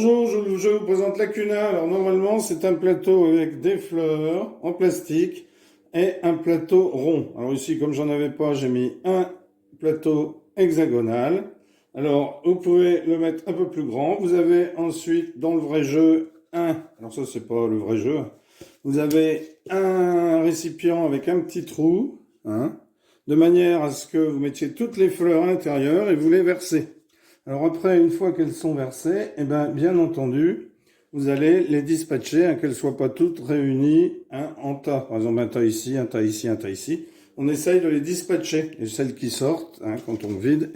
Bonjour, je vous présente la Cuna. Alors normalement c'est un plateau avec des fleurs en plastique et un plateau rond. Alors ici comme j'en avais pas, j'ai mis un plateau hexagonal. Alors vous pouvez le mettre un peu plus grand. Vous avez ensuite dans le vrai jeu alors ça c'est pas le vrai jeu, vous avez un récipient avec un petit trou, de manière à ce que vous mettiez toutes les fleurs à l'intérieur et vous les versez. Alors après, une fois qu'elles sont versées, bien entendu, vous allez les dispatcher, qu'elles ne soient pas toutes réunies en tas. Par exemple, un tas ici, un tas ici, un tas ici. On essaye de les dispatcher. Et celles qui sortent, quand on vide,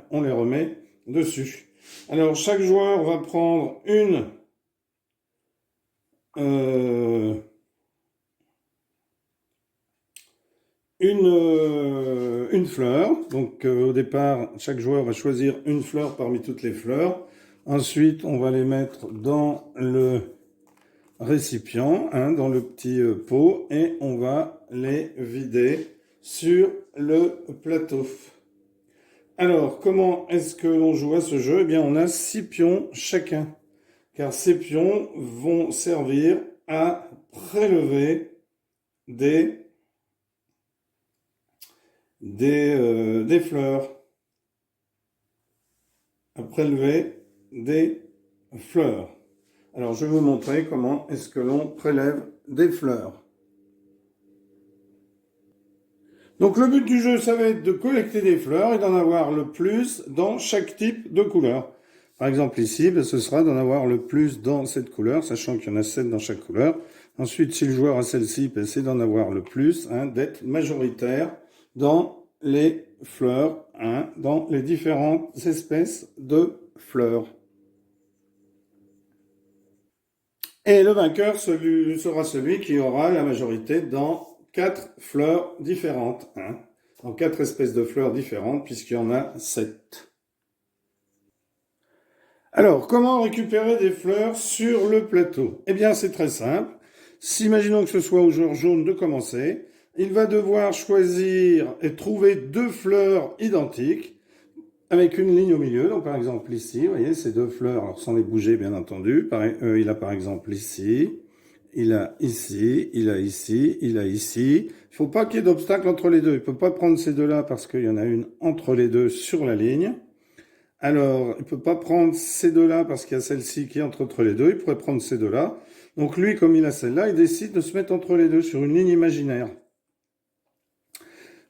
on les remet dessus. Alors, chaque joueur va prendre une fleur. Donc au départ, chaque joueur va choisir une fleur parmi toutes les fleurs. Ensuite, on va les mettre dans le récipient, dans le petit pot, et on va les vider sur le plateau. Alors, comment est-ce que l'on joue à ce jeu? Eh bien, on a 6 pions chacun, car ces pions vont servir à prélever des fleurs, à prélever des fleurs. Alors, je vais vous montrer comment est-ce que l'on prélève des fleurs. Donc, le but du jeu, ça va être de collecter des fleurs et d'en avoir le plus dans chaque type de couleur. Par exemple, ici, ce sera d'en avoir le plus dans cette couleur, sachant qu'il y en a 7 dans chaque couleur. Ensuite, si le joueur a celle-ci, c'est d'en avoir le plus, d'être majoritaire dans les fleurs, dans les différentes espèces de fleurs. Et le vainqueur sera celui qui aura la majorité dans 4 fleurs différentes, dans 4 espèces de fleurs différentes, puisqu'il y en a 7. Alors, comment récupérer des fleurs sur le plateau? Eh bien, c'est très simple. Imaginons que ce soit au joueur jaune de commencer. Il va devoir choisir et trouver 2 fleurs identiques avec une ligne au milieu. Donc, par exemple, ici, vous voyez, ces 2 fleurs, alors sans les bouger, bien entendu. Il a par exemple ici, il a ici, il a ici, il a ici. Il ne faut pas qu'il y ait d'obstacle entre les deux. Il ne peut pas prendre ces 2-là parce qu'il y en a une entre les 2 sur la ligne. Alors, il ne peut pas prendre ces 2-là parce qu'il y a celle-ci qui est entre les 2. Il pourrait prendre ces 2-là. Donc lui, comme il a celle-là, il décide de se mettre entre les 2 sur une ligne imaginaire.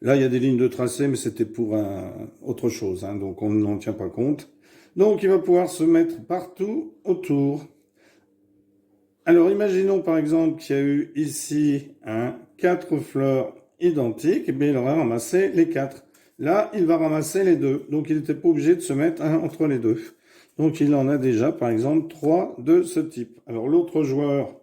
Là, il y a des lignes de tracé, mais c'était pour autre chose, donc on n'en tient pas compte. Donc, il va pouvoir se mettre partout autour. Alors, imaginons par exemple qu'il y a eu ici 4 fleurs identiques, et bien il aura ramassé les 4. Là, il va ramasser les 2, donc il n'était pas obligé de se mettre entre les 2. Donc, il en a déjà, par exemple, 3 de ce type. Alors, l'autre joueur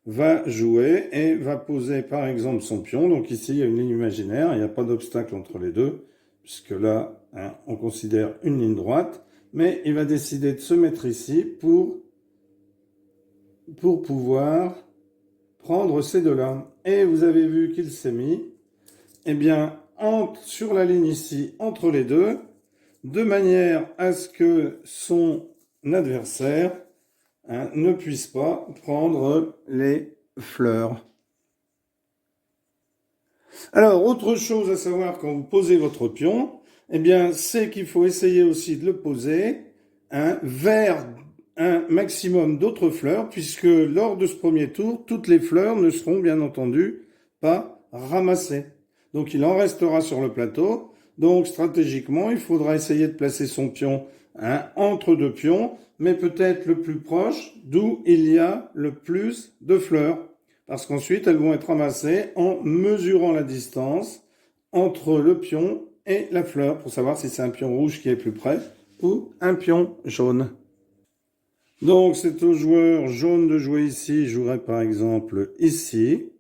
va jouer et va poser, par exemple, son pion. Donc, ici, il y a une ligne imaginaire, il n'y a pas d'obstacle entre les deux, puisque là, on considère une ligne droite. Mais il va décider de se mettre ici pour pouvoir prendre ces 2-là. Et vous avez vu qu'il s'est mis, sur la ligne ici, entre les 2, de manière à ce que son adversaire ne puisse pas prendre les fleurs. Alors, autre chose à savoir quand vous posez votre pion, c'est qu'il faut essayer aussi de le poser vers un maximum d'autres fleurs, puisque lors de ce premier tour, toutes les fleurs ne seront bien entendu pas ramassées. Donc, il en restera sur le plateau. Donc, stratégiquement, il faudra essayer de placer son pion entre 2 pions, mais peut-être le plus proche, d'où il y a le plus de fleurs. Parce qu'ensuite, elles vont être ramassées en mesurant la distance entre le pion et la fleur, pour savoir si c'est un pion rouge qui est plus près ou un pion jaune. Donc, c'est au joueur jaune de jouer ici. Je jouerai par exemple ici.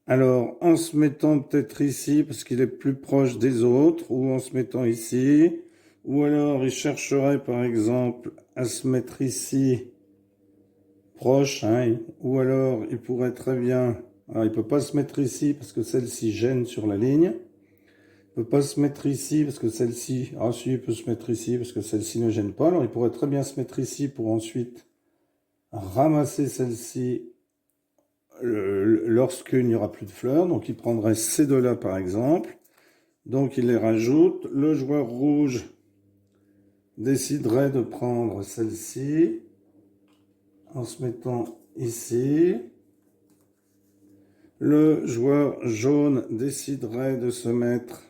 Alors, en se mettant peut-être ici, parce qu'il est plus proche des autres, ou en se mettant ici, ou alors il chercherait par exemple à se mettre ici, proche, ou alors il pourrait très bien, alors il peut pas se mettre ici parce que celle-ci gêne sur la ligne, peut pas se mettre ici parce que celle-ci, ah si, il peut se mettre ici parce que celle-ci ne gêne pas. Alors il pourrait très bien se mettre ici pour ensuite ramasser celle-ci lorsqu'il n'y aura plus de fleurs. Donc il prendrait ces deux-là par exemple. Donc il les rajoute. Le joueur rouge déciderait de prendre celle-ci en se mettant ici. Le joueur jaune déciderait de se mettre...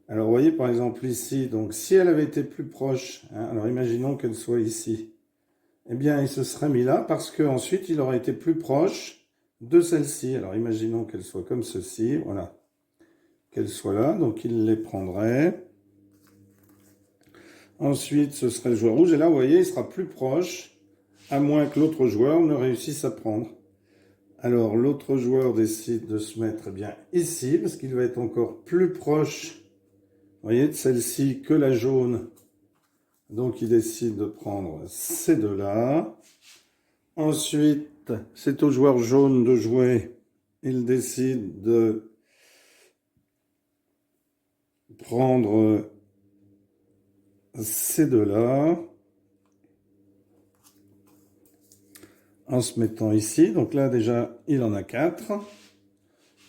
Alors vous voyez par exemple ici, donc si elle avait été plus proche, hein, alors imaginons qu'elle soit ici, eh bien il se serait mis là parce qu'ensuite il aurait été plus proche de celle-ci. Alors imaginons qu'elle soit comme ceci, voilà, qu'elle soit là, donc il les prendrait. Ensuite ce serait le joueur rouge, et là vous voyez il sera plus proche, à moins que l'autre joueur ne réussisse à prendre. Alors l'autre joueur décide de se mettre eh bien ici, parce qu'il va être encore plus proche, vous voyez, de celle-ci que la jaune. Donc il décide de prendre ces deux-là. Ensuite, c'est au joueur jaune de jouer. Il décide de prendre ces deux-là. En se mettant ici. Donc là déjà, il en a 4.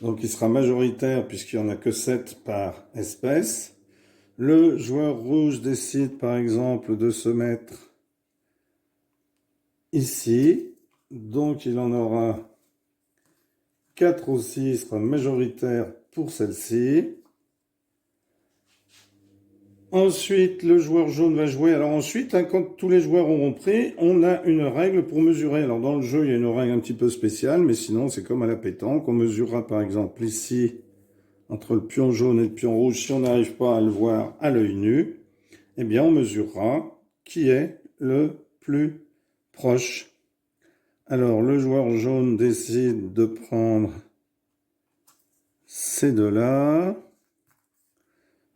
Donc il sera majoritaire puisqu'il n'y en a que 7 par espèce. Le joueur rouge décide par exemple de se mettre ici. Donc il en aura 4 aussi, il sera majoritaire pour celle-ci. Ensuite, le joueur jaune va jouer. Alors ensuite, hein, quand tous les joueurs auront pris, on a une règle pour mesurer. Alors dans le jeu, il y a une règle un petit peu spéciale, mais sinon c'est comme à la pétanque. On mesurera par exemple ici, entre le pion jaune et le pion rouge, si on n'arrive pas à le voir à l'œil nu, eh bien on mesurera qui est le plus proche. Alors le joueur jaune décide de prendre ces deux-là.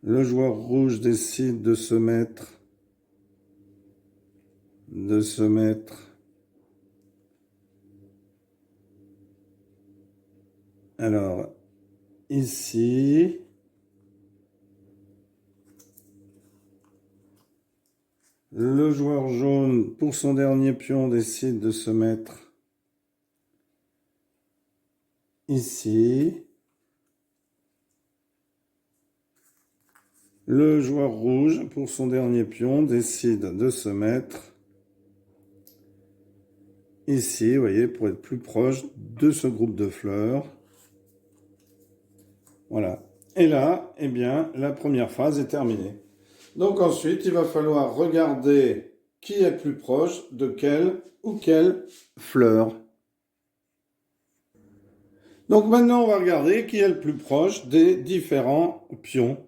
Le joueur rouge décide de se mettre alors ici. Le joueur jaune, pour son dernier pion, décide de se mettre ici. Le joueur rouge, pour son dernier pion, décide de se mettre ici, vous voyez, pour être plus proche de ce groupe de fleurs. Voilà. Et là, eh bien, la première phase est terminée. Donc ensuite, il va falloir regarder qui est plus proche de quelle ou quelle fleur. Donc maintenant, on va regarder qui est le plus proche des différents pions.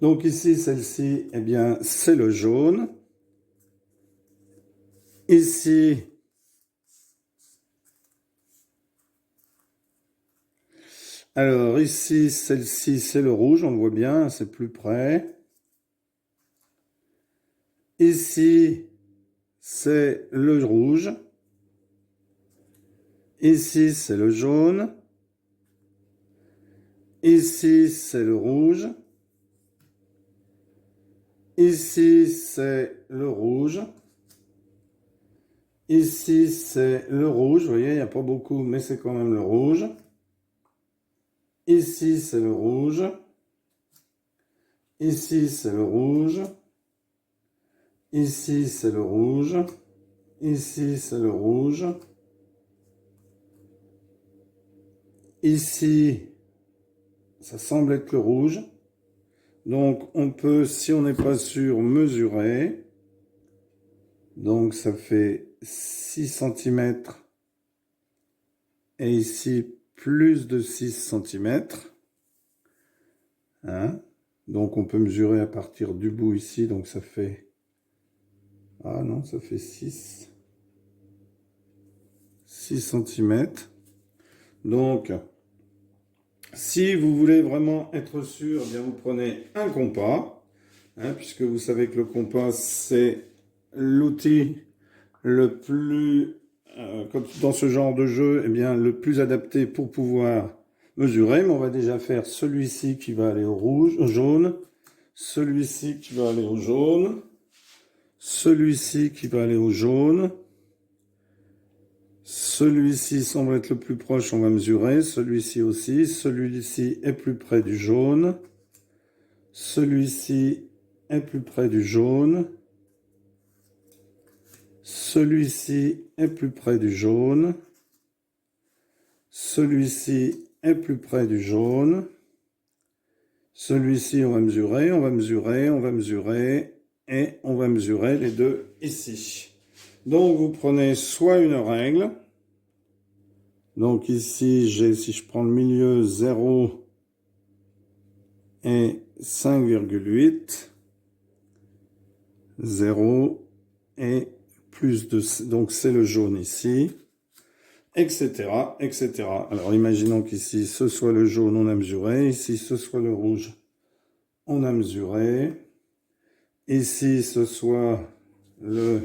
Donc ici, celle-ci, eh bien, c'est le jaune. Ici, alors ici, celle-ci, c'est le rouge, on le voit bien, c'est plus près. Ici, c'est le rouge. Ici, c'est le jaune. Ici, c'est le rouge. Ici, c'est le rouge. Ici, c'est le rouge. Vous voyez, il n'y a pas beaucoup, mais c'est quand même le rouge. Ici, c'est le rouge. Ici, c'est le rouge. Ici, c'est le rouge. Ici, c'est le rouge. Ici, ça semble être le rouge. Donc, on peut, si on n'est pas sûr, mesurer. Donc, ça fait 6 cm. Et ici, plus de 6 cm. Hein? Donc, on peut mesurer à partir du bout ici. Donc, ça fait... Ah non, ça fait 6 cm. Donc, si vous voulez vraiment être sûr, eh bien vous prenez un compas, hein, puisque vous savez que le compas, c'est l'outil le plus, dans ce genre de jeu, eh bien, le plus adapté pour pouvoir mesurer, mais on va déjà faire celui-ci qui va aller au rouge, au jaune, celui-ci qui va aller au jaune, celui-ci qui va aller au jaune, celui-ci semble être le plus proche, on va mesurer, celui-ci aussi, celui-ci est plus près du jaune, celui-ci est plus près du jaune, celui-ci est plus près du jaune, celui-ci est plus près du jaune, celui-ci on va mesurer, on va mesurer, on va mesurer, et on va mesurer les deux ici. Donc vous prenez soit une règle, donc ici j'ai, si je prends le milieu, 0 et 5,8, 0 et plus de, donc c'est le jaune ici, etc., etc. Alors imaginons qu'ici ce soit le jaune, on a mesuré, ici ce soit le rouge, on a mesuré, ici ce soit le...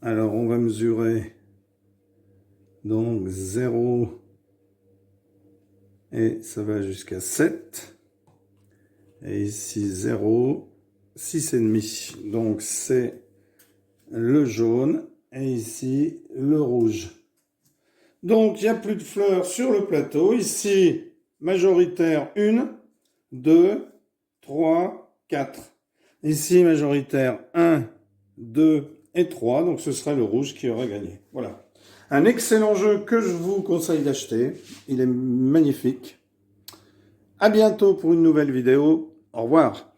Alors on va mesurer donc 0 et ça va jusqu'à 7. Et ici 0, 6,5. Donc c'est le jaune et ici le rouge. Donc il n'y a plus de fleurs sur le plateau. Ici, majoritaire 1, 2, 3, 4. Ici, majoritaire 1, 2 et 3. Donc ce serait le rouge qui aurait gagné. Voilà. Un excellent jeu que je vous conseille d'acheter. Il est magnifique. À bientôt pour une nouvelle vidéo. Au revoir.